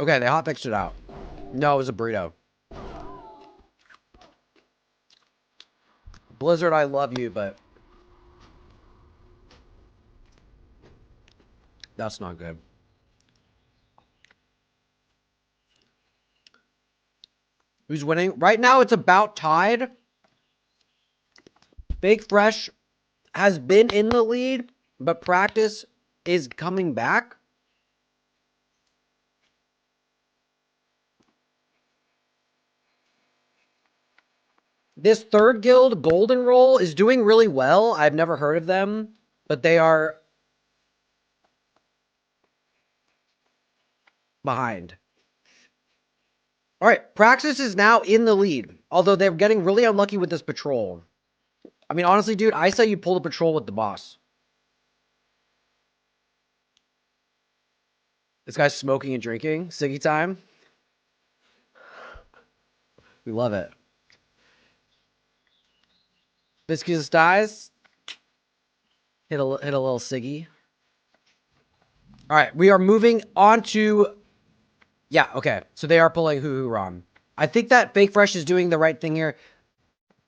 Okay, they hot fixed it out. No, it was a burrito. Blizzard, I love you, but that's not good. Who's winning? Right now, it's about tied. Fake Fresh has been in the lead, but Practice is coming back. This third guild, Golden Roll, is doing really well. I've never heard of them, but they are behind. All right, Praxis is now in the lead, although they're getting really unlucky with this patrol. I mean, honestly, dude, I say you pull the patrol with the boss. This guy's smoking and drinking. Siggy time. We love it. Biscuits dies. Hit a little Siggy. All right, we are moving on to... Yeah, okay. So they are pulling Hoo Hoo Rom. I think that Fake Fresh is doing the right thing here.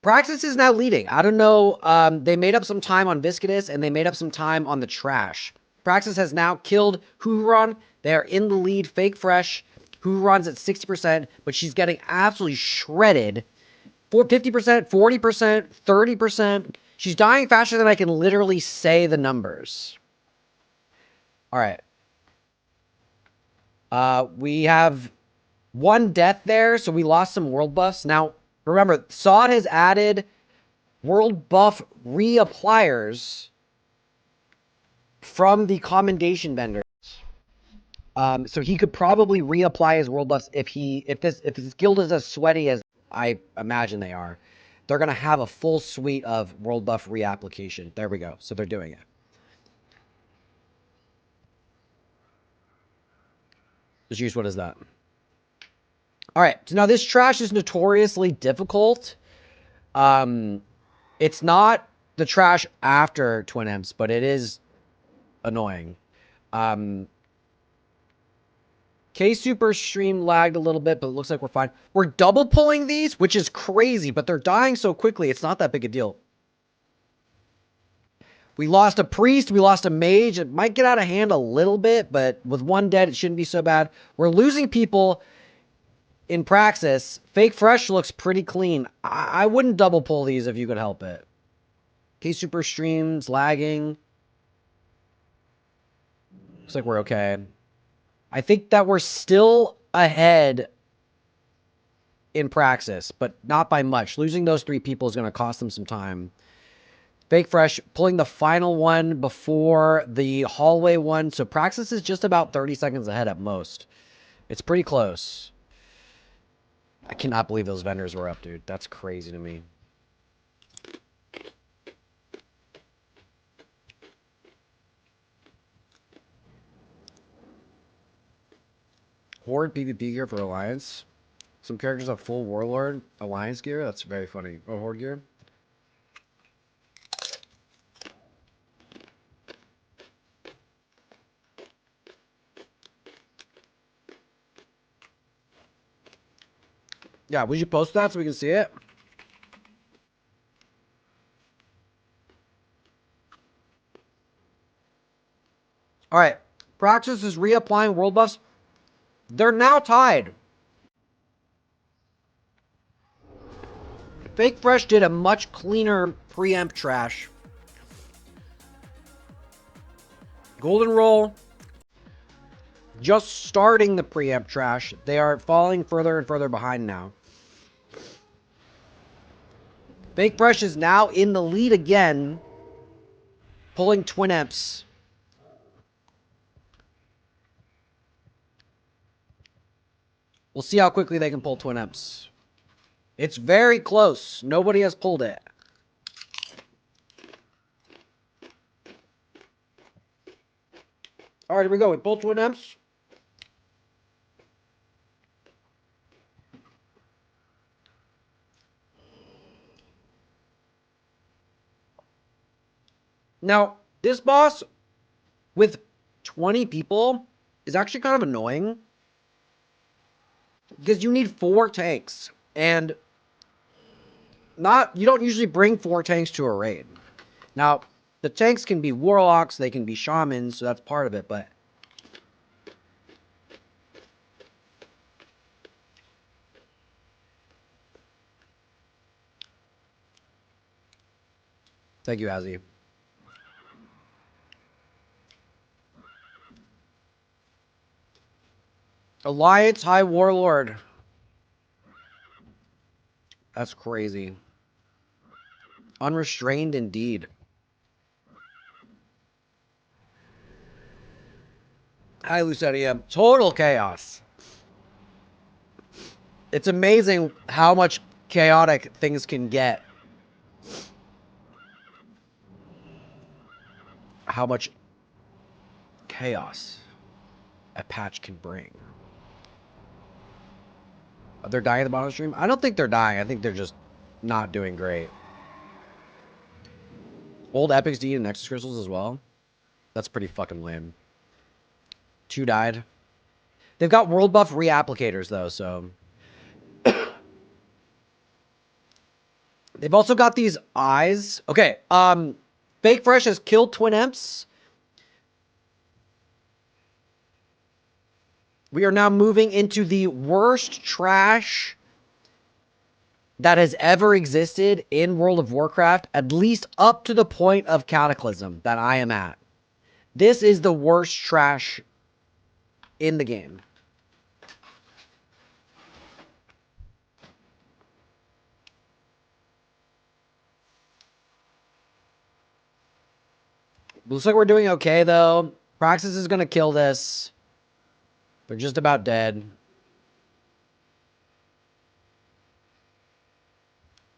Praxis is now leading. I don't know. They made up some time on Viscidus, and they made up some time on the trash. Praxis has now killed Huron. They are in the lead. Fake Fresh. Huron's at 60%, but she's getting absolutely shredded. 50%, 40%, 30%. She's dying faster than I can literally say the numbers. All right. We have one death there, so we lost some world buffs. Now, remember, SOD has added world buff reappliers from the commendation vendors. So he could probably reapply his world buffs if his guild is as sweaty as I imagine they are. They're gonna have a full suite of world buff reapplication. There we go. So they're doing it. Just use what is that? All right. So now this trash is notoriously difficult. It's not the trash after Twin Imps, but it is annoying. K-Super stream lagged a little bit, but it looks like we're fine. We're double pulling these, which is crazy, but they're dying so quickly, it's not that big a deal. We lost a priest, we lost a mage. It might get out of hand a little bit, but with one dead, it shouldn't be so bad. We're losing people in Praxis. Fake Fresh looks pretty clean. I wouldn't double pull these if you could help it. K-Super streams lagging. Looks like we're okay. I think that we're still ahead in Praxis, but not by much. Losing those 3 people is going to cost them some time. Fake Fresh pulling the final one before the hallway one. So Praxis is just about 30 seconds ahead at most. It's pretty close. I cannot believe those vendors were up, dude. That's crazy to me. Horde PVP gear for Alliance. Some characters have full Warlord Alliance gear. That's very funny. Oh, Horde gear. Yeah, would you post that so we can see it? All right. Praxis is reapplying world buffs. They're now tied. Fake Fresh did a much cleaner preempt trash. Golden Roll just starting the preempt trash. They are falling further and further behind now. Fake Fresh is now in the lead again, pulling Twin Imps. We'll see how quickly they can pull Twin Imps. It's very close. Nobody has pulled it. All right, here we go. We pulled Twin Imps. Now, this boss with 20 people is actually kind of annoying. Because you need 4 tanks. And you don't usually bring 4 tanks to a raid. Now, the tanks can be warlocks, they can be shamans, so that's part of it, but thank you, Azzy. Alliance High Warlord. That's crazy. Unrestrained indeed. Hi, Lucedia. Total chaos. It's amazing how much chaotic things can get. How much chaos a patch can bring. They're dying at the bottom of the stream? I don't think they're dying. I think they're just not doing great. Old Epics D and Nexus Crystals as well. That's pretty fucking lame. 2 died. They've got world buff reapplicators though, so. They've also got these eyes. Okay, Fake Fresh has killed Twin Emps. We are now moving into the worst trash that has ever existed in World of Warcraft, at least up to the point of Cataclysm that I am at. This is the worst trash in the game. Looks like we're doing okay, though. Praxis is going to kill this. They're just about dead.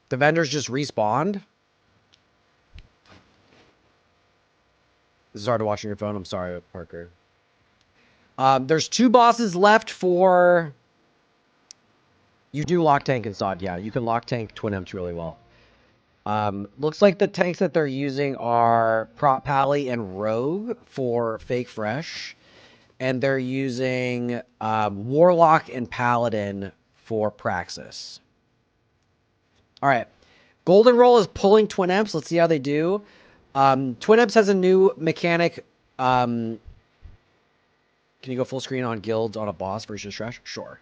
The vendors just respawned. This is hard to watch on your phone. I'm sorry, Parker. There's 2 bosses left for... You do lock tank and SOD, yeah. You can lock tank Twin Imps really well. Looks like the tanks that they're using are Prop Pally and Rogue for Fake Fresh. And they're using Warlock and Paladin for Praxis. Alright. Golden Roll is pulling Twin Imps. Let's see how they do. Twin Imps has a new mechanic. Can you go full screen on guilds on a boss versus trash? Sure.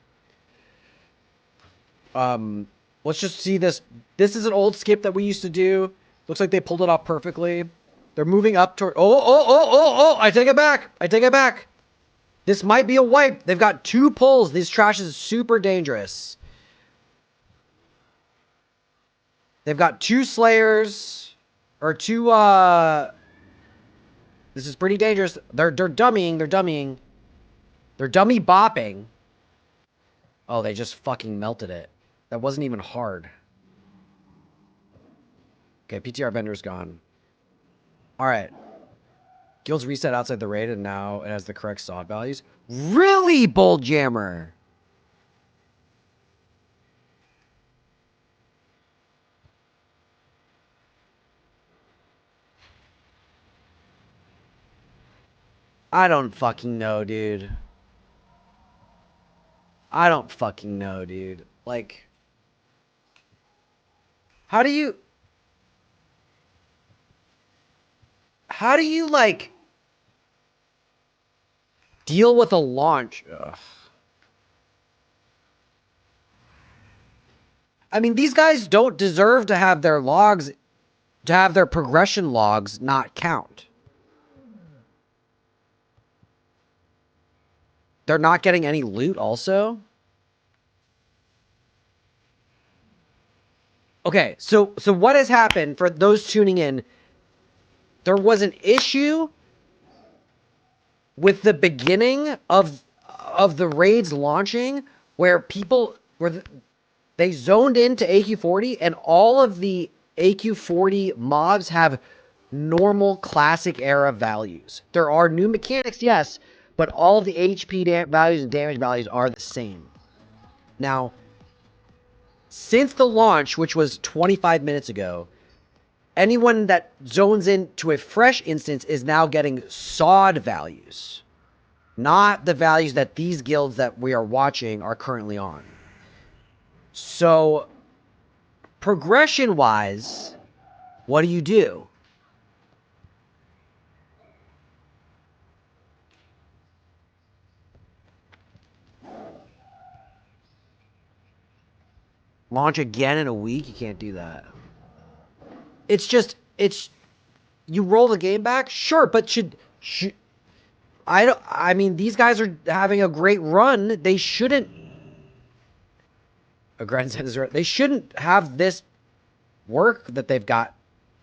Let's just see this. This is an old skip that we used to do. Looks like they pulled it off perfectly. They're moving up toward... Oh! I take it back. I take it back. This might be a wipe. They've got 2 pulls. This trash is super dangerous. They've got 2 Slayers. Or 2, This is pretty dangerous. They're dummying. They're dummying. They're dummy bopping. Oh, they just fucking melted it. That wasn't even hard. Okay, PTR vendor's gone. Alright. Guilds reset outside the raid, and now it has the correct SOD values. Really, Bull Jammer? I don't fucking know, dude. I don't fucking know, dude. Like... How do you, like, deal with a launch? Ugh. I mean, these guys don't deserve to have their logs, to have their progression logs not count. They're not getting any loot also? Okay, so what has happened for those tuning in? There was an issue with the beginning of the raids launching where they zoned into AQ40 and all of the AQ40 mobs have normal classic era values. There are new mechanics, yes, but all of the HP values and damage values are the same. Now, since the launch, which was 25 minutes ago, anyone that zones into a fresh instance is now getting SOD values. not the values that these guilds that we are watching are currently on. So, progression-wise, what do you do? Launch again in a week? You can't do that. It's just, you roll the game back? Sure, but should I mean, these guys are having a great run. They shouldn't, they shouldn't have this work that they've got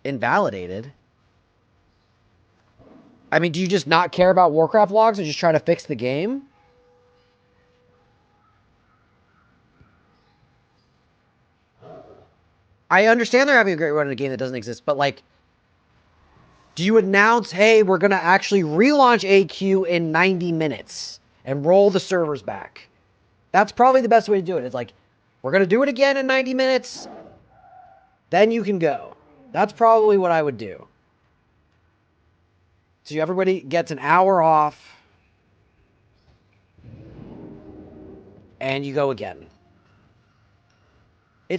invalidated. I mean, do you just not care about Warcraft logs and just try to fix the game? I understand they're having a great run in a game that doesn't exist, but like, do you announce, hey, we're going to actually relaunch AQ in 90 minutes and roll the servers back? That's probably the best way to do it. It's like, we're going to do it again in 90 minutes. Then you can go. That's probably what I would do. So everybody gets an hour off. And you go again.